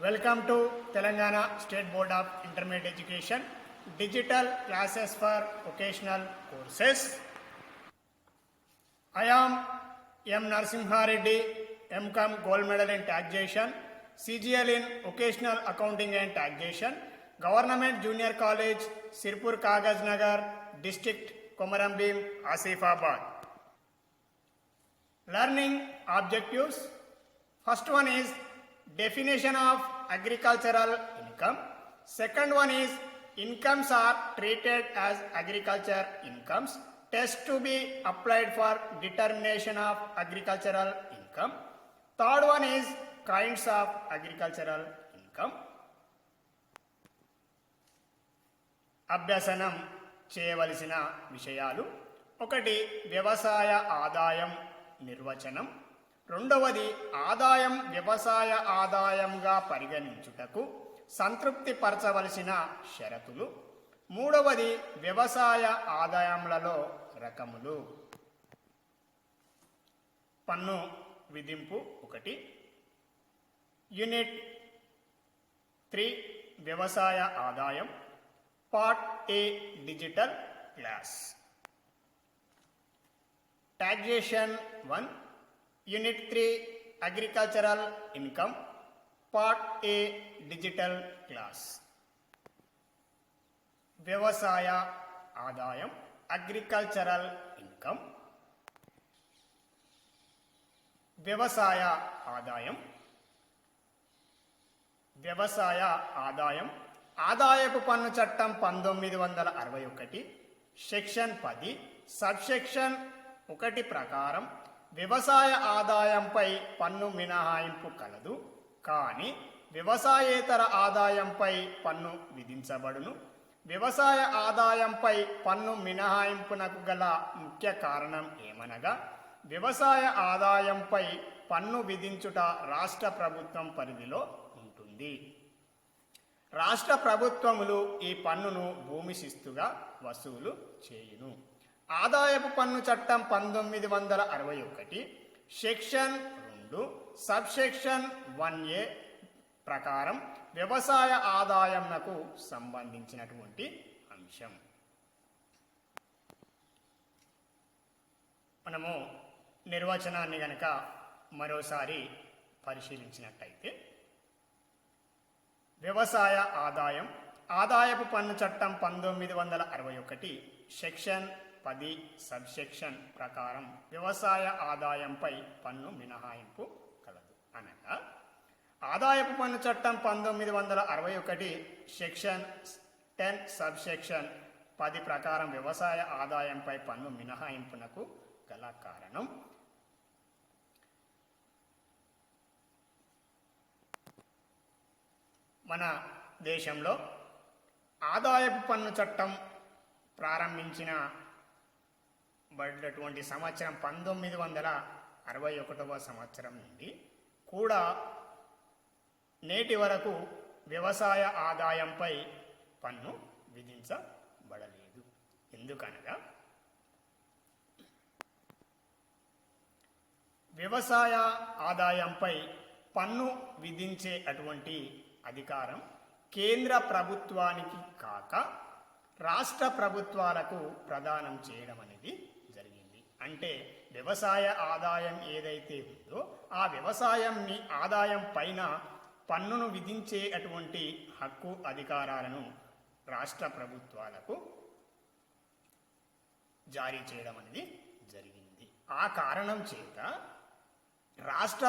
Welcome to Telangana State Board of Intermediate Education Digital Classes for Vocational Courses. I am M. Narasimha Reddy, M.Com Gold Medal in Taxation, CGL in Vocational Accounting and Taxation, Government Junior College, Sirpur Kagaz Nagar, District Komarambim, Asifabad. Learning objectives. First one is definition of agricultural income. Second one is incomes are treated as agriculture incomes. Test to be applied for determination of agricultural income. Third one is kinds of agricultural income. అభ్యసనం చేయవలసిన విషయాలు. ఒకటి వ్యవసాయ ఆదాయం నిర్వచనం. రెండవది ఆదాయం వ్యవసాయ ఆదాయంగా పరిగణించుటకు సంతృప్తి పరచవలసిన షరతులు. మూడవది వ్యవసాయ ఆదాయములలో రకములు. పన్ను విధింపు ఒకటి. యూనిట్ 3 వ్యవసాయ ఆదాయం. Part A digital class. Taxation 1. Unit 3 agricultural income. Part A digital class. వ్యవసాయ ఆదాయం అగ్రికల్చరల్ ఇన్కమ్. వ్యవసాయ ఆదాయం. వ్యవసాయ ఆదాయం ఆదాయపు పన్ను చట్టం 1961 సెక్షన్ 10 సబ్సెక్షన్ 1 ప్రకారం వ్యవసాయ ఆదాయంపై పన్ను మినహాయింపు కలదు, కానీ వ్యవసాయేతర ఆదాయంపై పన్ను విధించబడును. వ్యవసాయ ఆదాయంపై పన్ను మినహాయింపునకు గల ముఖ్య కారణం ఏమనగా వ్యవసాయ ఆదాయంపై పన్ను విధించుట రాష్ట్ర ప్రభుత్వం పరిధిలో ఉంటుంది. రాష్ట్ర ప్రభుత్వములు ఈ పన్నును భూమి శిస్తుగా వసూలు చేయును. ఆదాయపు పన్ను చట్టం 1961 సెక్షన్ 2 సబ్సెక్షన్ 1A ప్రకారం వ్యవసాయ ఆదాయంకు సంబంధించినటువంటి అంశం. మనము నిర్వచనాన్ని గనక మరోసారి పరిశీలించినట్టయితే వ్యవసాయ ఆదాయం ఆదాయపు పన్ను చట్టం 1961 సెక్షన్ 10 సబ్సెక్షన్ ప్రకారం వ్యవసాయ ఆదాయంపై పన్ను మినహాయింపు కలదు. అనగా ఆదాయపు పన్ను చట్టం 1961 సెక్షన్ 10 సబ్సెక్షన్ 10 ప్రకారం వ్యవసాయ ఆదాయంపై పన్ను మినహాయింపునకు గల కారణం మన దేశంలో ఆదాయపు పన్ను చట్టం ప్రారంభించిన బడినటువంటి సంవత్సరం 1961 సంవత్సరం నుండి కూడా నేటి వరకు వ్యవసాయ ఆదాయంపై పన్ను విధించబడలేదు. ఎందుకనగా వ్యవసాయ ఆదాయంపై పన్ను విధించే అటువంటి అధికారం కేంద్ర ప్రభుత్వానికి కాక రాష్ట్ర ప్రభుత్వాలకు ప్రదానం చేయడం అనేది జరిగింది. అంటే వ్యవసాయ ఆదాయం ఏదైతే ఉందో ఆ ఆదాయం పైన పన్నును విధించే అటువంటి హక్కు అధికారాలను రాష్ట్ర ప్రభుత్వాలకు జారీ చేయడం అనేది జరిగింది. ఆ కారణం చేత రాష్ట్ర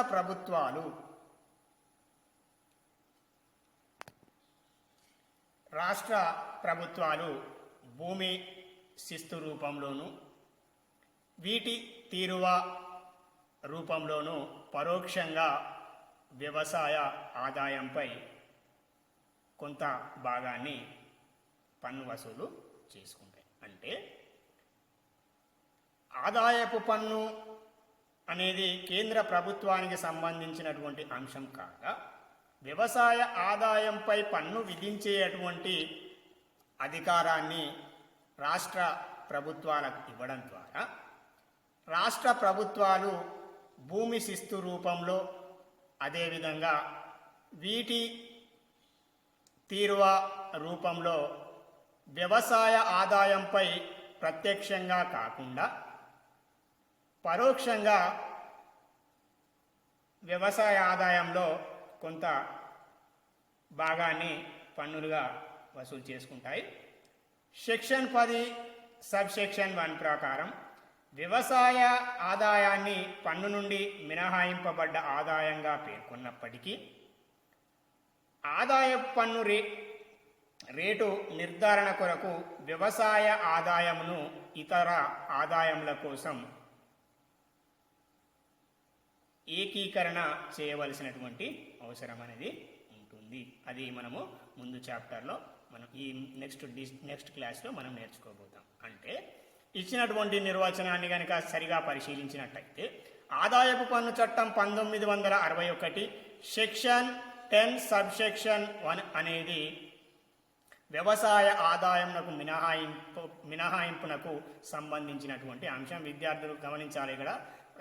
ప్రభుత్వాలు భూమి శిస్తు రూపంలోను వీటి తీరువ రూపంలోనూ పరోక్షంగా వ్యవసాయ ఆదాయంపై కొంత భాగాన్ని పన్ను వసూలు చేసుకుంటాయి. అంటే ఆదాయపు పన్ను అనేది కేంద్ర ప్రభుత్వానికి సంబంధించినటువంటి అంశం కాగా వ్యవసాయ ఆదాయంపై పన్ను విధించేటువంటి అధికారాన్ని రాష్ట్ర ప్రభుత్వాలకు ఇవ్వడం ద్వారా రాష్ట్ర ప్రభుత్వాలు భూమి శిస్తు రూపంలో అదేవిధంగా వీటి తీరువ రూపంలో వ్యవసాయ ఆదాయంపై ప్రత్యక్షంగా కాకుండా పరోక్షంగా వ్యవసాయ ఆదాయంలో కొంత భాగాన్ని పన్నులుగా వసూలు చేసుకుంటాయి. సెక్షన్ 10 సబ్ సెక్షన్ 1 ప్రకారం వ్యవసాయ ఆదాయాన్ని పన్ను నుండి మినహాయింపబడ్డ ఆదాయంగా పేర్కొన్నప్పటికీ ఆదాయపు పన్ను రేటు నిర్ధారణ కొరకు వ్యవసాయ ఆదాయమును ఇతర ఆదాయముల కోసం ఏకీకరణ చేయవలసినటువంటి అవసరం అనేది ఉంటుంది. అది మనము ముందు చాప్టర్లో మనం ఈ నెక్స్ట్ క్లాస్లో మనం నేర్చుకోబోతాం. అంటే ఇచ్చినటువంటి నిర్వచనాన్ని కనుక సరిగా పరిశీలించినట్టయితే ఆదాయపు పన్ను చట్టం 1961 సెక్షన్ 10 సబ్ సెక్షన్ 1 అనేది వ్యవసాయ ఆదాయంకు మినహాయింపునకు సంబంధించినటువంటి అంశం. విద్యార్థులు గమనించాలి ఇక్కడ.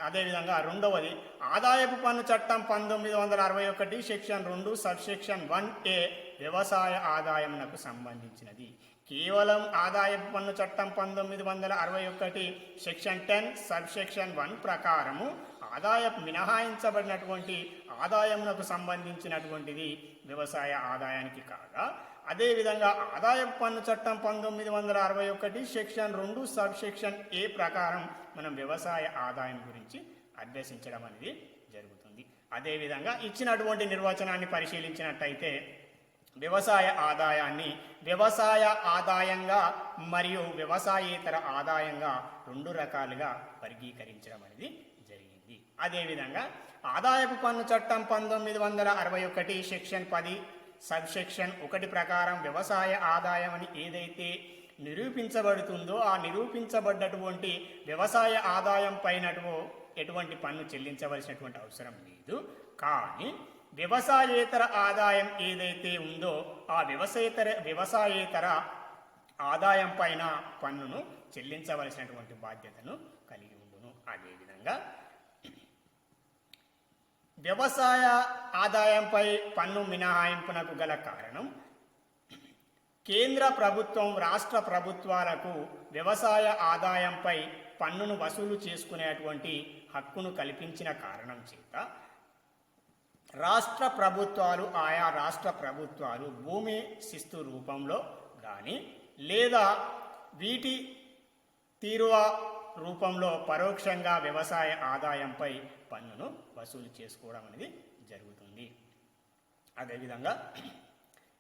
అదేవిధంగా రెండవది ఆదాయపు పన్ను చట్టం 1961 సెక్షన్ 2 సబ్ సెక్షన్ 1A వ్యవసాయ ఆదాయంకు సంబంధించినది. కేవలం ఆదాయపు పన్ను చట్టం 1961 సెక్షన్ 10 సబ్ సెక్షన్ 1 ప్రకారము ఆదాయపు మినహాయించబడినటువంటి ఆదాయమునకు సంబంధించినటువంటిది వ్యవసాయ ఆదాయానికి కాగా, అదేవిధంగా ఆదాయపు పన్ను చట్టం 1961 సెక్షన్ 2 సబ్ సెక్షన్ A ప్రకారం మనం వ్యవసాయ ఆదాయం గురించి అభ్యసించడం అనేది జరుగుతుంది. అదేవిధంగా ఇచ్చినటువంటి నిర్వచనాన్ని పరిశీలించినట్టయితే వ్యవసాయ ఆదాయాన్ని వ్యవసాయ ఆదాయంగా మరియు వ్యవసాయేతర ఆదాయంగా 2 రకాలుగా వర్గీకరించడం అనేది జరిగింది. అదేవిధంగా ఆదాయపు పన్ను చట్టం 1961 సెక్షన్ 10 సబ్ సెక్షన్ 1 ప్రకారం వ్యవసాయ ఆదాయం అని ఏదైతే నిరూపించబడుతుందో ఆ నిరూపించబడ్డటువంటి వ్యవసాయ ఆదాయం పైన ఎటువంటి పన్ను చెల్లించవలసినటువంటి అవసరం లేదు. కానీ వ్యవసాయేతర ఆదాయం ఏదైతే ఉందో ఆ వ్యవసాయేతర ఆదాయం పైన పన్నును చెల్లించవలసినటువంటి బాధ్యతను కలిగి ఉండును. అదేవిధంగా వ్యవసాయ ఆదాయంపై పన్ను మినహాయింపునకు గల కారణం కేంద్ర ప్రభుత్వం రాష్ట్ర ప్రభుత్వాలకు వ్యవసాయ ఆదాయంపై పన్నును వసూలు చేసుకునేటువంటి హక్కును కల్పించిన కారణం చేత ఆయా రాష్ట్ర ప్రభుత్వాలు భూమి శిస్తు రూపంలో కానీ లేదా వీటి తీరువ రూపంలో పరోక్షంగా వ్యవసాయ ఆదాయంపై పన్నును వసూలు చేసుకోవడం అనేది జరుగుతుంది. అదేవిధంగా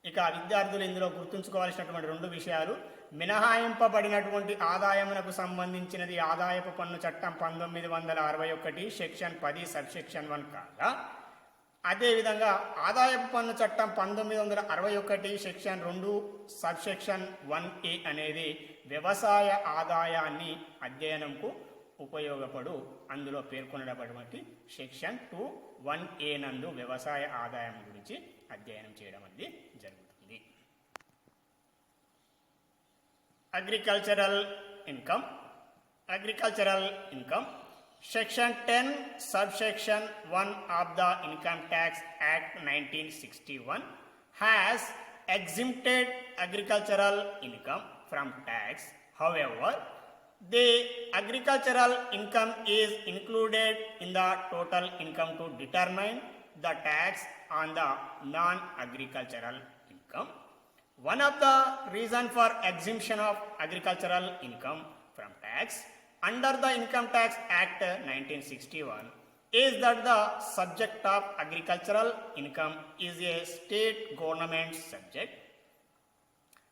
ఇక విద్యార్థులు ఇందులో గుర్తుంచుకోవాల్సినటువంటి 2 విషయాలు: మినహాయింపబడినటువంటి ఆదాయమునకు సంబంధించినది ఆదాయపు పన్ను చట్టం 1961 సెక్షన్ 10 సబ్ సెక్షన్ 1 కాగా, అదేవిధంగా ఆదాయపు పన్ను చట్టం 1961 సెక్షన్ 2 సబ్ సెక్షన్ 1A అనేది వ్యవసాయ ఆదాయాన్ని అధ్యయనంకు ఉపయోగపడు అందులో పేర్కొనబడినటువంటి సెక్షన్ 2(1)A నందు వ్యవసాయ ఆదాయం గురించి అధ్యయనం చేయడం అనేది జరుగుతుంది. Agricultural income section 10 subsection 1 of the Income Tax Act 1961 has exempted agricultural income from tax. However, the agricultural income is included in the total income to determine the tax on the non-agricultural income. One of the reasons for exemption of agricultural income from tax under the Income Tax Act 1961 is that the subject of agricultural income is a state government subject.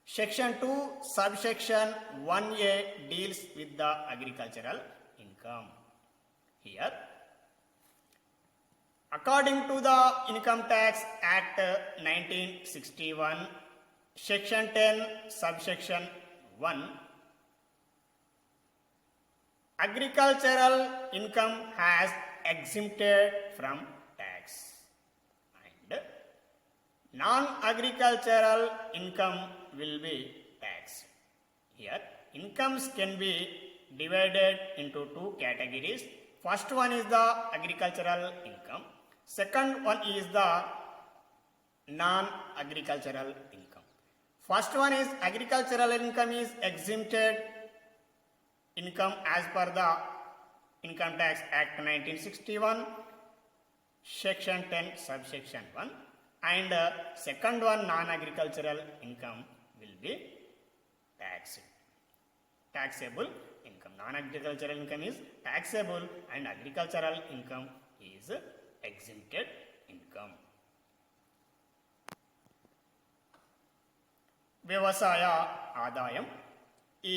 Section 2 subsection 1A deals with the agricultural income. Here, according to the Income Tax Act 1961 section 10 subsection 1, agricultural income has exempted from tax and non-agricultural income will be taxed. Here, incomes can be divided into 2 categories. First one is the agricultural income. Second one is the non-agricultural income. First one is agricultural income is exempted income as per the Income Tax Act 1961, Section 10, subsection 1. And second one, non-agricultural income will be taxable income. Non-agricultural income is taxable and agricultural income is exempted income. వ్యవసాయ ఆదాయం, ఈ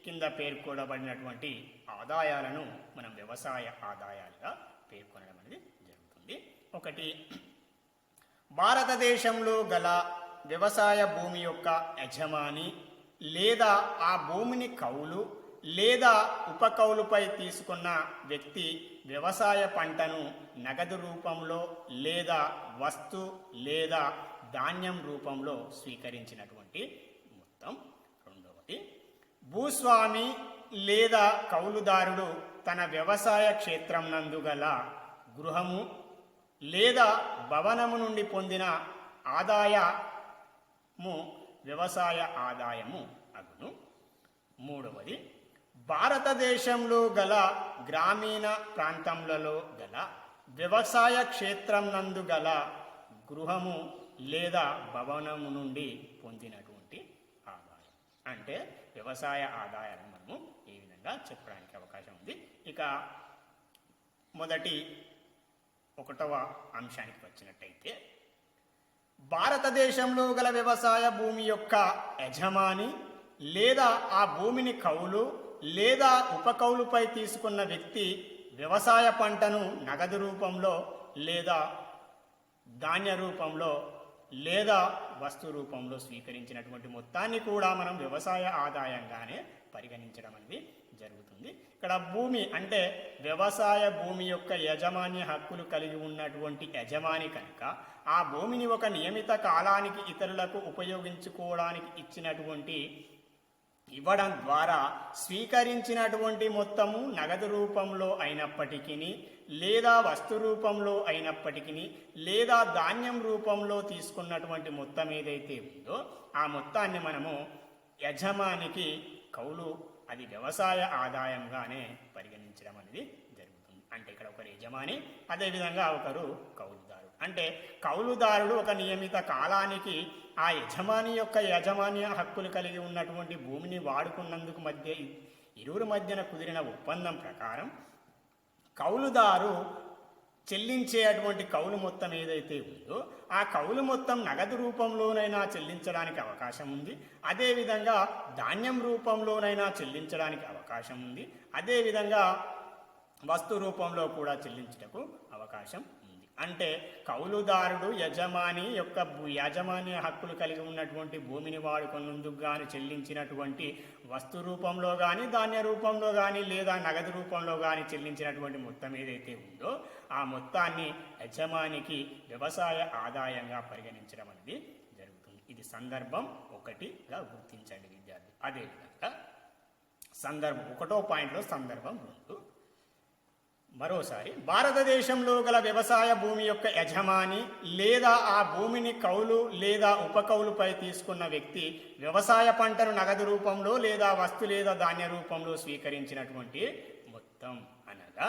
కింద పేర్కొనబడినటువంటి ఆదాయాలను మనం వ్యవసాయ ఆదాయాలుగా పేర్కొనడం అనేది జరుగుతుంది. ఒకటి, భారతదేశంలో గల వ్యవసాయ భూమి యొక్క యజమాని లేదా ఆ భూమిని కౌలు లేదా ఉపకౌలుపై తీసుకున్న వ్యక్తి వ్యవసాయ పంటను నగదు రూపంలో లేదా వస్తు లేదా ధాన్యం రూపంలో స్వీకరించినటువంటి మొత్తం. రెండవది, భూస్వామి లేదా కౌలుదారుడు తన వ్యవసాయ క్షేత్రం నందు గల గృహము లేదా భవనము నుండి పొందిన ఆదాయము వ్యవసాయ ఆదాయము అగును. మూడవది, భారతదేశంలో గల గ్రామీణ ప్రాంతములలో గల వ్యవసాయ క్షేత్రం నందు గల గృహము లేదా భవనము నుండి పొందినటువంటి ఆదాయం. అంటే వ్యవసాయ ఆదాయాలను మనము ఈ విధంగా చెప్పడానికి అవకాశం ఉంది. ఇక మొదటి 1వ అంశానికి వచ్చినట్టయితే, భారతదేశంలో గల వ్యవసాయ భూమి యొక్క యజమాని లేదా ఆ భూమిని కౌలు లేదా ఉపకౌలుపై తీసుకున్న వ్యక్తి వ్యవసాయ పంటను నగదు రూపంలో లేదా ధాన్య రూపంలో లేదా వస్తు రూపంలో స్వీకరించినటువంటి మొత్తాన్ని కూడా మనం వ్యవసాయ ఆదాయంగానే పరిగణించడం అనేది జరుగుతుంది. ఇక్కడ భూమి అంటే వ్యవసాయ భూమి యొక్క యజమాన్య హక్కులు కలిగి ఉన్నటువంటి యజమాని కనుక ఆ భూమిని ఒక నియమిత కాలానికి ఇతరులకు ఉపయోగించుకోవడానికి ఇవ్వడం ద్వారా స్వీకరించినటువంటి మొత్తము నగదు రూపంలో అయినప్పటికీ లేదా వస్తు రూపంలో అయినప్పటికీ లేదా ధాన్యం రూపంలో తీసుకున్నటువంటి మొత్తం ఏదైతే ఉందో ఆ మొత్తాన్ని మనము యజమానికి కౌలు, అది వ్యవసాయ ఆదాయంగానే పరిగణించడం అనేది జరుగుతుంది. అంటే ఇక్కడ ఒకరు యజమాని, అదేవిధంగా ఒకరు కౌలుదారు. అంటే కౌలుదారుడు ఒక నియమిత కాలానికి ఆ యజమాని యొక్క యజమాన్య హక్కులు కలిగి ఉన్నటువంటి భూమిని వాడుకున్నందుకు ఇరువురి మధ్యన కుదిరిన ఒప్పందం ప్రకారం కౌలుదారు చెల్లించేటువంటి కౌలు మొత్తం ఏదైతే ఉందో ఆ కౌలు మొత్తం నగదు రూపంలోనైనా చెల్లించడానికి అవకాశం ఉంది, అదేవిధంగా ధాన్యం రూపంలోనైనా చెల్లించడానికి అవకాశం ఉంది, అదేవిధంగా వస్తు రూపంలో కూడా చెల్లించటకు అవకాశం ఉంది. అంటే కౌలుదారుడు యజమాని యొక్క యాజమాన్య హక్కులు కలిగి ఉన్నటువంటి భూమిని వాడుకున్నందుకు గాని చెల్లించినటువంటి వస్తు రూపంలో కానీ ధాన్య రూపంలో కానీ లేదా నగదు రూపంలో కానీ చెల్లించినటువంటి మొత్తం ఏదైతే ఉందో ఆ మొత్తాన్ని యజమానికి వ్యవసాయ ఆదాయంగా పరిగణించడం అనేది జరుగుతుంది. ఇది సందర్భం 1గా గుర్తించండి విద్యార్థి. అదేవిధంగా సందర్భం 1వ పాయింట్లో సందర్భం 2. మరోసారి, భారతదేశంలో గల వ్యవసాయ భూమి యొక్క యజమాని లేదా ఆ భూమిని కౌలు లేదా ఉపకౌలుపై తీసుకున్న వ్యక్తి వ్యవసాయ పంటను నగదు రూపంలో లేదా వస్తు లేదా ధాన్య రూపంలో స్వీకరించినటువంటి మొత్తం అనగా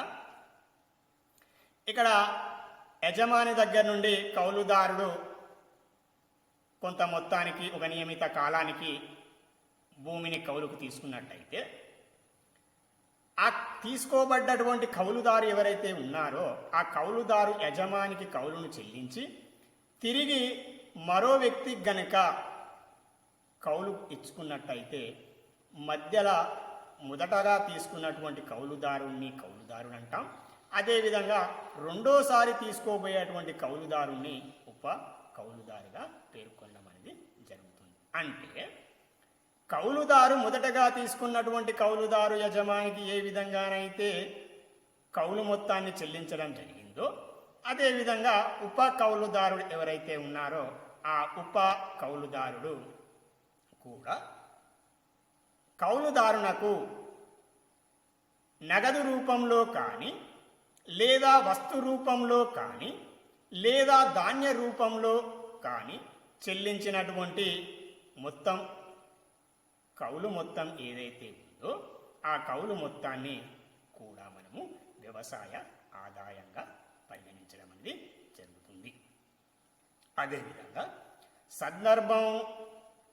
ఇక్కడ యజమాని దగ్గర నుండి కౌలుదారుడు కొంత మొత్తానికి ఒక నియమిత కాలానికి భూమిని కౌలుకు తీసుకున్నట్టయితే ఆ తీసుకోబడ్డటువంటి కౌలుదారు ఎవరైతే ఉన్నారో ఆ కౌలుదారు యజమానికి కౌలును చెల్లించి తిరిగి మరో వ్యక్తి గనక కౌలు ఇచ్చుకున్నట్టయితే మధ్యలో మొదటగా తీసుకున్నటువంటి కౌలుదారుణ్ణి కౌలుదారుని అంటాం, అదేవిధంగా రెండోసారి తీసుకోబోయేటువంటి కౌలుదారుణ్ణి ఉప కౌలుదారుగా పేర్కొనడం అనేది జరుగుతుంది. అంటే కౌలుదారు మొదటగా తీసుకున్నటువంటి కౌలుదారు యజమానికి ఏ విధంగానైతే కౌలు మొత్తాన్ని చెల్లించడం జరిగిందో అదేవిధంగా ఉప కౌలుదారుడు ఎవరైతే ఉన్నారో ఆ ఉప కౌలుదారుడు కూడా కౌలుదారునకు నగదు రూపంలో కానీ లేదా వస్తు రూపంలో కానీ లేదా ధాన్య రూపంలో కానీ చెల్లించినటువంటి మొత్తం కౌలు మొత్తం ఏదైతే ఉందో ఆ కౌలు మొత్తాన్ని కూడా మనము వ్యవసాయ ఆదాయంగా పరిగణించడం అనేది జరుగుతుంది. అదేవిధంగా సందర్భం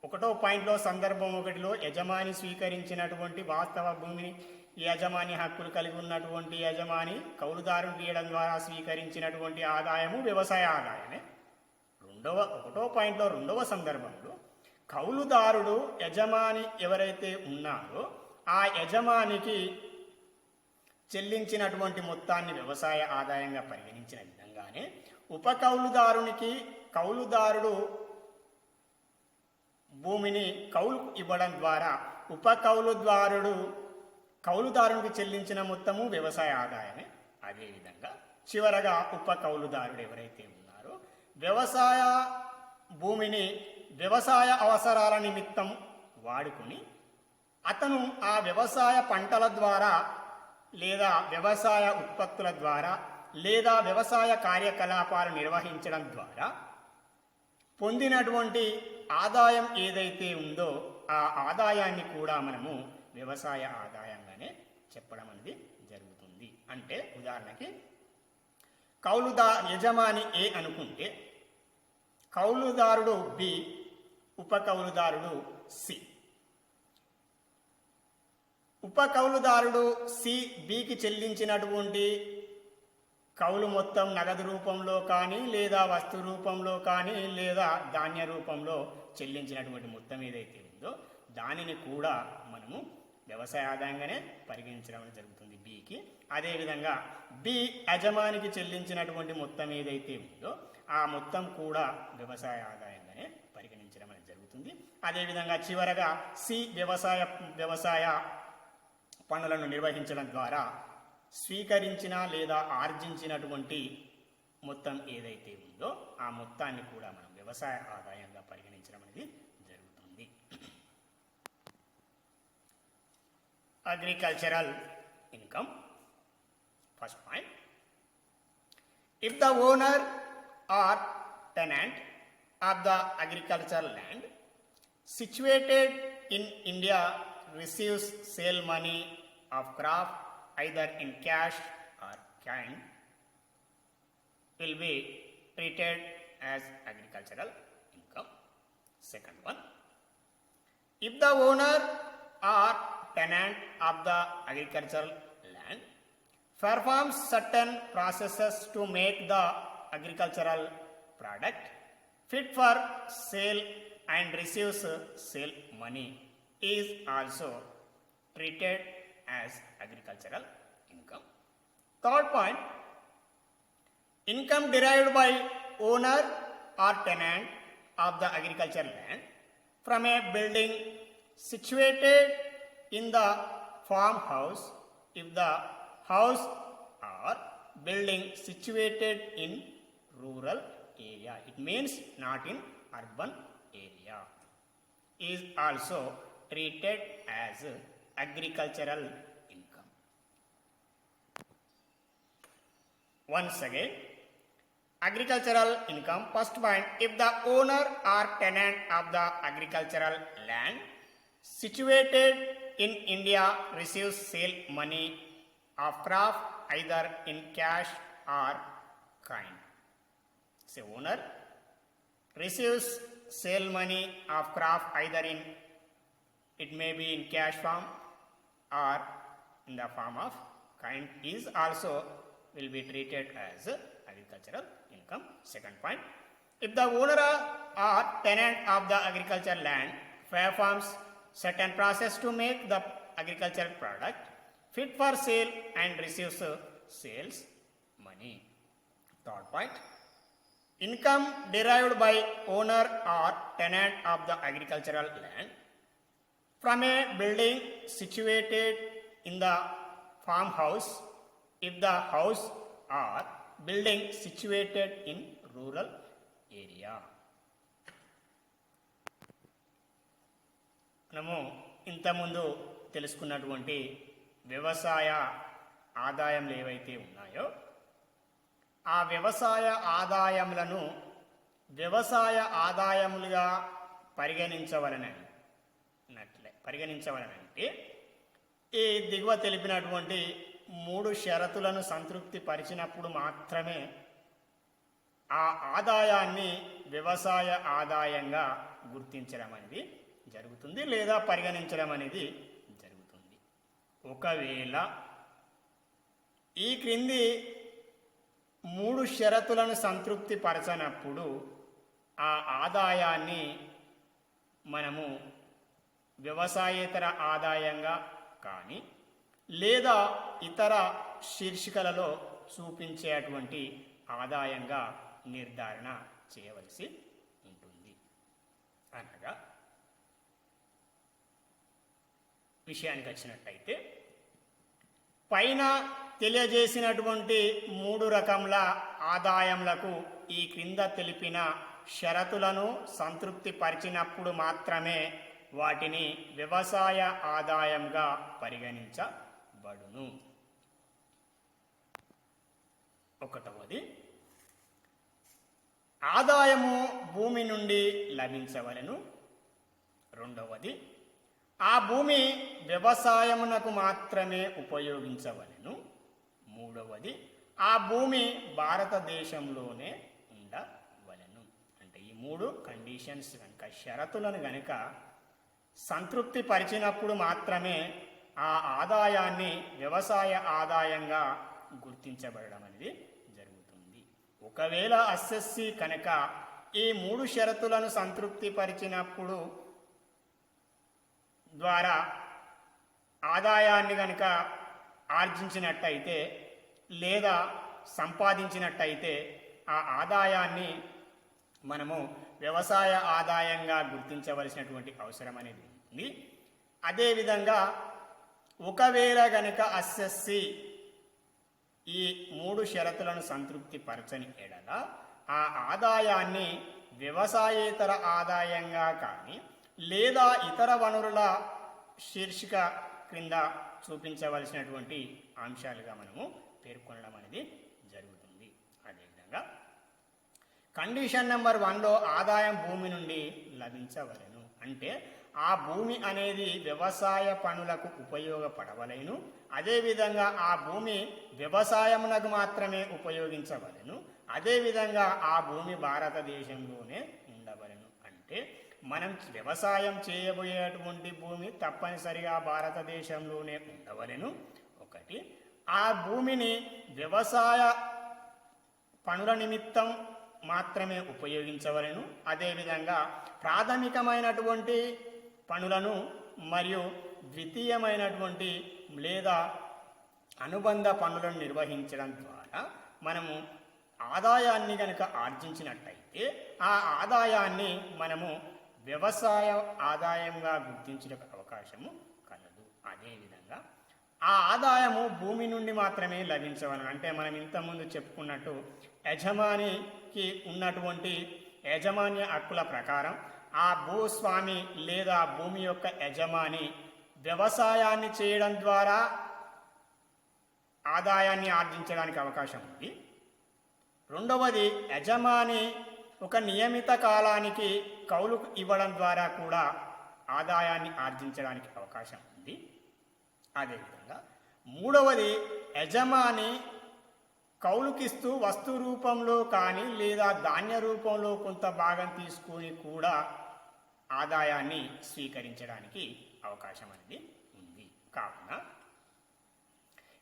1వ పాయింట్లో సందర్భం 1లో యజమాని స్వీకరించినటువంటి వాస్తవ భూమిని యజమాని హక్కులు కలిగి ఉన్నటువంటి యజమాని కౌలుదారునికి ఇవ్వడం ద్వారా స్వీకరించినటువంటి ఆదాయము వ్యవసాయ ఆదాయమే. 1వ పాయింట్లో 2వ సందర్భంలో కౌలుదారుడు యజమాని ఎవరైతే ఉన్నారో ఆ యజమానికి చెల్లించినటువంటి మొత్తాన్ని వ్యవసాయ ఆదాయంగా పరిగణించిన విధంగానే ఉపకౌలుదారునికి కౌలుదారుడు భూమిని కౌలు ఇవ్వడం ద్వారా కౌలుదారునికి చెల్లించిన మొత్తము వ్యవసాయ ఆదాయమే. అదేవిధంగా చివరగా ఉపకౌలుదారుడు ఎవరైతే ఉన్నారో వ్యవసాయ భూమిని వ్యవసాయ అవసరాల నిమిత్తం వాడుకుని అతను ఆ వ్యవసాయ పంటల ద్వారా లేదా వ్యవసాయ ఉత్పత్తుల ద్వారా లేదా వ్యవసాయ కార్యకలాపాలు నిర్వహించడం ద్వారా పొందినటువంటి ఆదాయం ఏదైతే ఉందో ఆ ఆదాయాన్ని కూడా మనము వ్యవసాయ ఆదాయంగానే చెప్పడం అనేది జరుగుతుంది. అంటే ఉదాహరణకి యజమాని ఏ అనుకుంటే కౌలుదారుడు బి, ఉపకౌలుదారుడు సి. ఉపకౌలుదారుడు సి బికి చెల్లించినటువంటి కౌలు మొత్తం నగదు రూపంలో కానీ లేదా వస్తు రూపంలో కానీ లేదా ధాన్య రూపంలో చెల్లించినటువంటి మొత్తం ఏదైతే ఉందో దానిని కూడా మనము వ్యవసాయ ఆదాయంగానే పరిగణించడం జరుగుతుంది బికి. అదేవిధంగా బి యజమానికి చెల్లించినటువంటి మొత్తం ఏదైతే ఉందో ఆ మొత్తం కూడా వ్యవసాయ ఆదాయంగానే పరిగణించడం అనేది జరుగుతుంది. అదేవిధంగా చివరగా సి వ్యవసాయ పనులను నిర్వహించడం ద్వారా స్వీకరించిన లేదా ఆర్జించినటువంటి మొత్తం ఏదైతే ఉందో ఆ మొత్తాన్ని కూడా మనం వ్యవసాయ ఆదాయంగా పరిగణించడం అనేది జరుగుతుంది. Agricultural income. First point, if the owner are tenant of the agricultural land situated in India receives sale money of crop either in cash or kind will be treated as agricultural income. Second one, if the owner or tenant of the agricultural land performs certain processes to make the agricultural product fit for sale and receives sale money is also treated as agricultural income. Third point, income derived by owner or tenant of the agricultural land from a building situated in the farmhouse if the house or building situated in rural area, it means not in urban area, is also treated as agricultural income. Once again, agricultural income. First point, if the owner or tenant of the agricultural land situated in India receives sale money of crop either in cash or kind. Say owner receives sale money of crop either in, it may be in cash form or in the form of kind, is also will be treated as agricultural income. Second point, if the owner or tenant of the agricultural land performs certain process to make the agricultural product fit for sale and receives sales money. Third point, income derived by owner or tenant of the agricultural land from a building situated in the farmhouse if the house or building situated in rural area. మనము ఇంతకుముందు తెలుసుకున్నటువంటి వ్యవసాయ ఆదాయాలు ఏవైతే ఉన్నాయో ఆ వ్యవసాయ ఆదాయములను వ్యవసాయ ఆదాయములుగా పరిగణించవలనంటే ఈ దిగువ తెలిపినటువంటి 3 షరతులను సంతృప్తి పరిచినప్పుడు మాత్రమే ఆ ఆదాయాన్ని వ్యవసాయ ఆదాయంగా గుర్తించడం అనేది జరుగుతుంది లేదా పరిగణించడం అనేది జరుగుతుంది. ఒకవేళ ఈ క్రింది 3 షరతులను సంతృప్తి పరచనప్పుడు ఆ ఆదాయాన్ని మనము వ్యవసాయేతర ఆదాయంగా కానీ లేదా ఇతర శీర్షికలలో చూపించేటువంటి ఆదాయంగా నిర్ధారణ చేయవలసి ఉంటుంది. అనగా విషయానికి వచ్చినట్లయితే పైన తెలియజేసినటువంటి 3 రకముల ఆదాయములకు ఈ క్రింద తెలిపిన షరతులను సంతృప్తి పరిచినప్పుడు మాత్రమే వాటిని వ్యవసాయ ఆదాయంగా పరిగణించబడును. ఒకటవది, ఆదాయము భూమి నుండి లభించవలెను. రెండవది, ఆ భూమి వ్యవసాయమునకు మాత్రమే ఉపయోగించవలెను. మూడవది, ఆ భూమి భారతదేశంలోనే ఉండవలెను. అంటే ఈ 3 కండిషన్స్ కనుక, షరతులను గనుక సంతృప్తి పరిచినప్పుడు మాత్రమే ఆ ఆదాయాన్ని వ్యవసాయ ఆదాయంగా గుర్తించబడడం అనేది జరుగుతుంది. ఒకవేళ ఎస్ఎస్సి కనుక ఈ 3 షరతులను సంతృప్తి పరిచినప్పుడు ద్వారా ఆదాయాన్ని కనుక ఆర్జించినట్టయితే లేదా సంపాదించినట్టయితే ఆ ఆదాయాన్ని మనము వ్యవసాయ ఆదాయంగా గుర్తించవలసినటువంటి అవసరం అనేది ఉంది. అదేవిధంగా ఒకవేళ గనుక ఎస్ఎస్సి ఈ 3 షరతులను సంతృప్తి పరచని ఎడల ఆ ఆదాయాన్ని వ్యవసాయేతర ఆదాయంగా కానీ లేదా ఇతర వనరుల శీర్షిక క్రింద చూపించవలసినటువంటి అంశాలుగా మనము పేర్కొనడం అనేది జరుగుతుంది. అదేవిధంగా కండిషన్ నెంబర్ 1లో ఆదాయం భూమి నుండి లభించవలెను. అంటే ఆ భూమి అనేది వ్యవసాయ పనులకు ఉపయోగపడవలెను. అదేవిధంగా ఆ భూమి వ్యవసాయమునకు మాత్రమే ఉపయోగించవలెను. అదేవిధంగా ఆ భూమి భారతదేశంలోనే ఉండవలెను. అంటే మనం వ్యవసాయం చేయబోయేటువంటి భూమి తప్పనిసరిగా భారతదేశంలోనే ఉండవలెను. ఒకటి, ఆ భూమిని వ్యవసాయ పనుల నిమిత్తం మాత్రమే ఉపయోగించవలెను. అదేవిధంగా ప్రాథమికమైనటువంటి పనులను మరియు ద్వితీయమైనటువంటి లేదా అనుబంధ పనులను నిర్వహించడం ద్వారా మనము ఆదాయాన్ని కనుక ఆర్జించినట్టయితే ఆ ఆదాయాన్ని మనము వ్యవసాయ ఆదాయంగా గుర్తించడానికి అవకాశము కలదు. అదేవిధంగా ఆ ఆదాయము భూమి నుండి మాత్రమే లభించవలను. అంటే మనం ఇంతకుముందు చెప్పుకున్నట్టు యజమానికి ఉన్నటువంటి యాజమాన్య హక్కుల ప్రకారం ఆ భూస్వామి లేదా భూమి యొక్క యజమాని వ్యవసాయాన్ని చేయడం ద్వారా ఆదాయాన్ని ఆర్జించడానికి అవకాశం ఉంది. రెండవది, యజమాని ఒక నియమిత కాలానికి కౌలుకు ఇవ్వడం ద్వారా కూడా ఆదాయాన్ని ఆర్జించడానికి అవకాశం ఉంది. అదేవిధంగా మూడవది, యజమాని కౌలుకిస్తూ వస్తు రూపంలో కానీ లేదా ధాన్య రూపంలో కొంత భాగం తీసుకొని కూడా ఆదాయాన్ని స్వీకరించడానికి అవకాశం అనేది ఉంది. కావున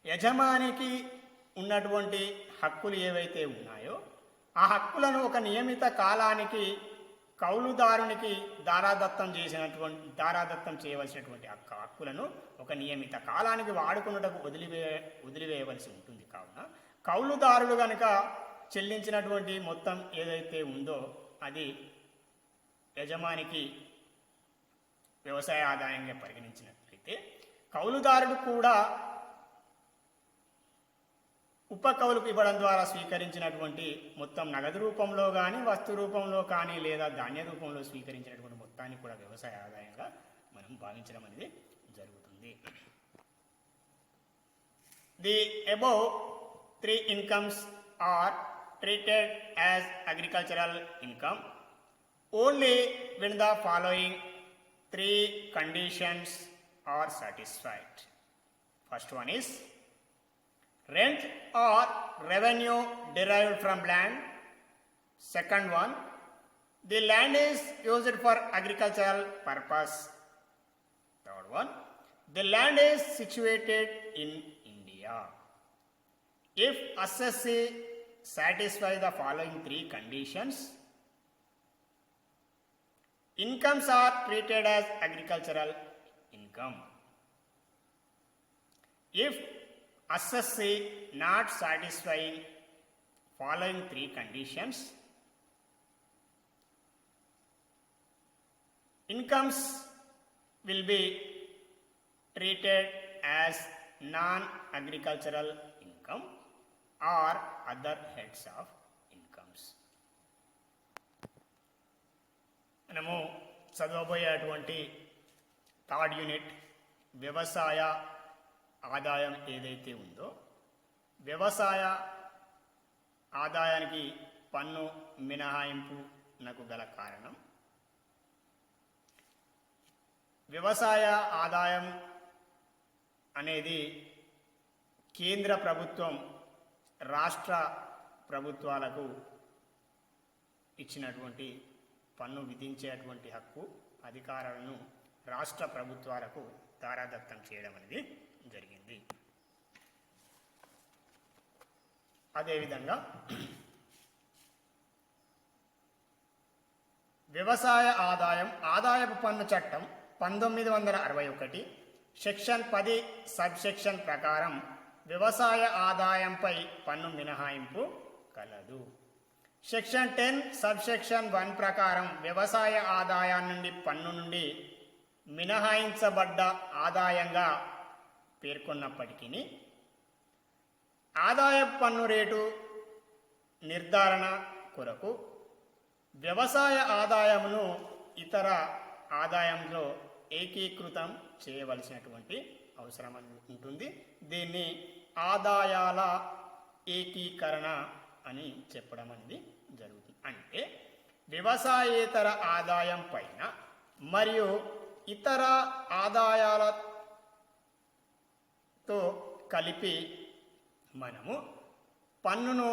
యజమానికి ఉన్నటువంటి హక్కులు ఏవైతే ఉన్నాయో ఆ హక్కులను ఒక నియమిత కాలానికి కౌలుదారునికి దారాదత్తం చేయవలసినటువంటి హక్కులను ఒక నియమిత కాలానికి వాడుకున్నటకు వదిలివేయవలసి ఉంటుంది. కావున కౌలుదారులు కనుక చెల్లించినటువంటి మొత్తం ఏదైతే ఉందో అది యజమానికి వ్యవసాయ ఆదాయంగా పరిగణించినట్లయితే కౌలుదారుడు కూడా ఉపకౌలుకు ఇవ్వడం ద్వారా స్వీకరించినటువంటి మొత్తం నగదు రూపంలో కానీ వస్తు రూపంలో కానీ లేదా ధాన్య రూపంలో స్వీకరించినటువంటి మొత్తాన్ని కూడా వ్యవసాయ ఆదాయంగా మనం భావించడం అనేది జరుగుతుంది. The above 3 incomes are treated as agricultural income only when the following three conditions are satisfied. First one is rent or revenue derived from land. Second one, the land is used for agricultural purpose. Third one, the land is situated in India. If assessee satisfies the following three conditions, incomes are treated as agricultural income. If assessee not satisfying following three conditions, incomes will be treated as non-agricultural income or other heads of incomes. మనము చదవబోయేటువంటి third unit వ్యవసాయ ఆదాయం ఏదైతే ఉందో, వ్యవసాయ ఆదాయానికి పన్ను మినహాయింపునకు గల కారణం, వ్యవసాయ ఆదాయం అనేది కేంద్ర ప్రభుత్వం రాష్ట్ర ప్రభుత్వాలకు ఇచ్చినటువంటి పన్ను విధించేటువంటి హక్కు, అధికారాలను రాష్ట్ర ప్రభుత్వాలకు దారాదత్తం చేయడం అనేది జరిగింది. అదేవిధంగా వ్యవసాయ ఆదాయం ఆదాయపు పన్ను చట్టం 1961 సెక్షన్ 10 సబ్ సెక్షన్ ప్రకారం వ్యవసాయ ఆదాయంపై పన్ను మినహాయింపు కలదు. సెక్షన్ 10 సబ్ సెక్షన్ 1 ప్రకారం వ్యవసాయ ఆదాయం నుండి పన్ను నుండి మినహాయించబడ్డ ఆదాయంగా పేర్కొన్నప్పటికీ ఆదాయపు పన్ను రేటు నిర్ధారణ కొరకు వ్యవసాయ ఆదాయమును ఇతర ఆదాయంలో ఏకీకృతం చేయవలసినటువంటి అవసరం ఉంటుంది. దీన్ని ఆదాయాల ఏకీకరణ అని చెప్పడం అనేది జరుగుతుంది. అంటే వ్యవసాయేతర ఆదాయం పైన మరియు ఇతర ఆదాయాలతో కలిపి మనము పన్నును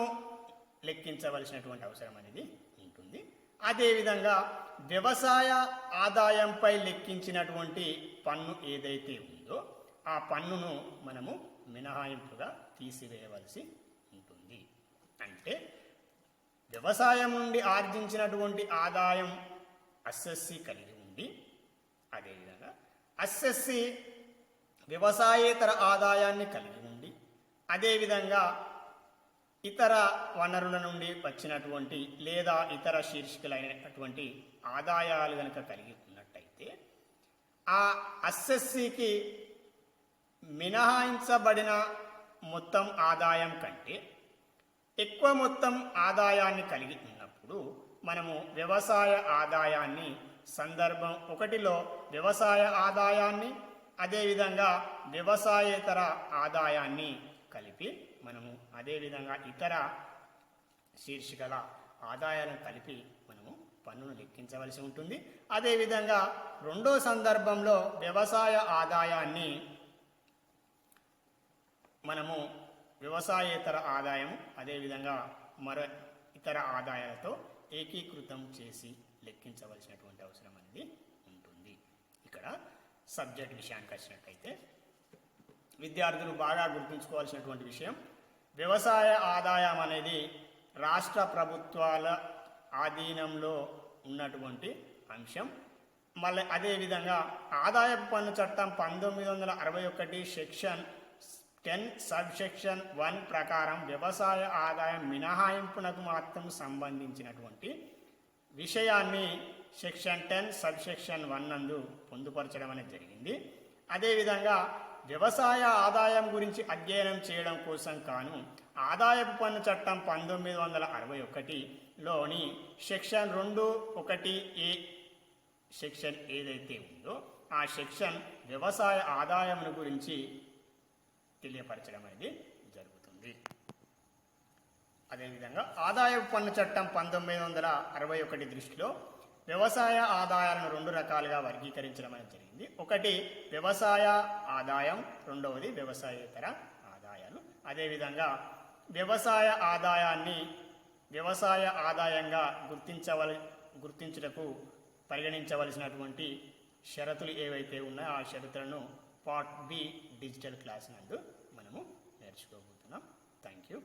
లెక్కించవలసినటువంటి అవసరం అనేది ఉంటుంది. అదేవిధంగా వ్యవసాయ ఆదాయంపై లెక్కించినటువంటి పన్ను ఏదైతే ఉందో ఆ పన్నును మనము మినహాయింపుగా తీసివేయవలసి ఉంటుంది. అంటే వ్యవసాయం నుండి ఆర్జించినటువంటి ఆదాయం అసెస్సీ కలిగి ఉండి, అదేవిధంగా అసెస్సీ వ్యవసాయేతర ఆదాయాన్ని కలిగి ఉండి, అదేవిధంగా ఇతర వనరుల నుండి వచ్చినటువంటి లేదా ఇతర శీర్షికలైనటువంటి ఆదాయాలు కనుక కలిగి ఉన్నట్టయితే ఆ అసెస్సీకి మినహాయించబడిన మొత్తం ఆదాయం కంటే ఎక్కువ మొత్తం ఆదాయాన్ని కలిగి ఉన్నప్పుడు మనము వ్యవసాయ ఆదాయాన్ని సందర్భం 1లో వ్యవసాయ ఆదాయాన్ని, అదేవిధంగా వ్యవసాయేతర ఆదాయాన్ని కలిపి మనము అదేవిధంగా ఇతర శీర్షికల ఆదాయాలను కలిపి మనము పన్నును లెక్కించవలసి ఉంటుంది. అదేవిధంగా రెండో సందర్భంలో వ్యవసాయ ఆదాయాన్ని మనము వ్యవసాయేతర ఆదాయం అదేవిధంగా మరో ఇతర ఆదాయాలతో ఏకీకృతం చేసి లెక్కించవలసినటువంటి అవసరం అనేది ఉంటుంది. ఇక్కడ సబ్జెక్ట్ విషయానికి వచ్చినట్టయితే విద్యార్థులు బాగా గుర్తుంచుకోవాల్సినటువంటి విషయం, వ్యవసాయ ఆదాయం అనేది రాష్ట్ర ప్రభుత్వాల ఆధీనంలో ఉన్నటువంటి అంశం. మళ్ళీ అదేవిధంగా ఆదాయపు పన్ను చట్టం 1961 సెక్షన్ 10 సబ్ సెక్షన్ 1 ప్రకారం వ్యవసాయ ఆదాయం మినహాయింపునకు మాత్రం సంబంధించినటువంటి విషయాన్ని సెక్షన్ 10 సబ్ సెక్షన్ 1 నందు పొందుపరచడం అనేది జరిగింది. అదేవిధంగా వ్యవసాయ ఆదాయం గురించి అధ్యయనం చేయడం కోసం కాను ఆదాయపు పన్ను చట్టం 1961లోని సెక్షన్ 2(1)(a) సెక్షన్ ఏదైతే ఉందో ఆ సెక్షన్ వ్యవసాయ ఆదాయమును గురించి తెలియపరచడం అనేది జరుగుతుంది. అదేవిధంగా ఆదాయపు పన్ను చట్టం 1961 దృష్టిలో వ్యవసాయ ఆదాయాలను 2 రకాలుగా వర్గీకరించడం అనేది జరిగింది. ఒకటి వ్యవసాయ ఆదాయం, రెండవది వ్యవసాయేతర ఆదాయాలు. అదేవిధంగా వ్యవసాయ ఆదాయాన్ని వ్యవసాయ ఆదాయంగా గుర్తించుటకు పరిగణించవలసినటువంటి షరతులు ఏవైతే ఉన్నాయో ఆ షరతులను పార్ట్ బి డిజిటల్ క్లాస్ నందు మనము నేర్చుకోబోతున్నాం. Thank you.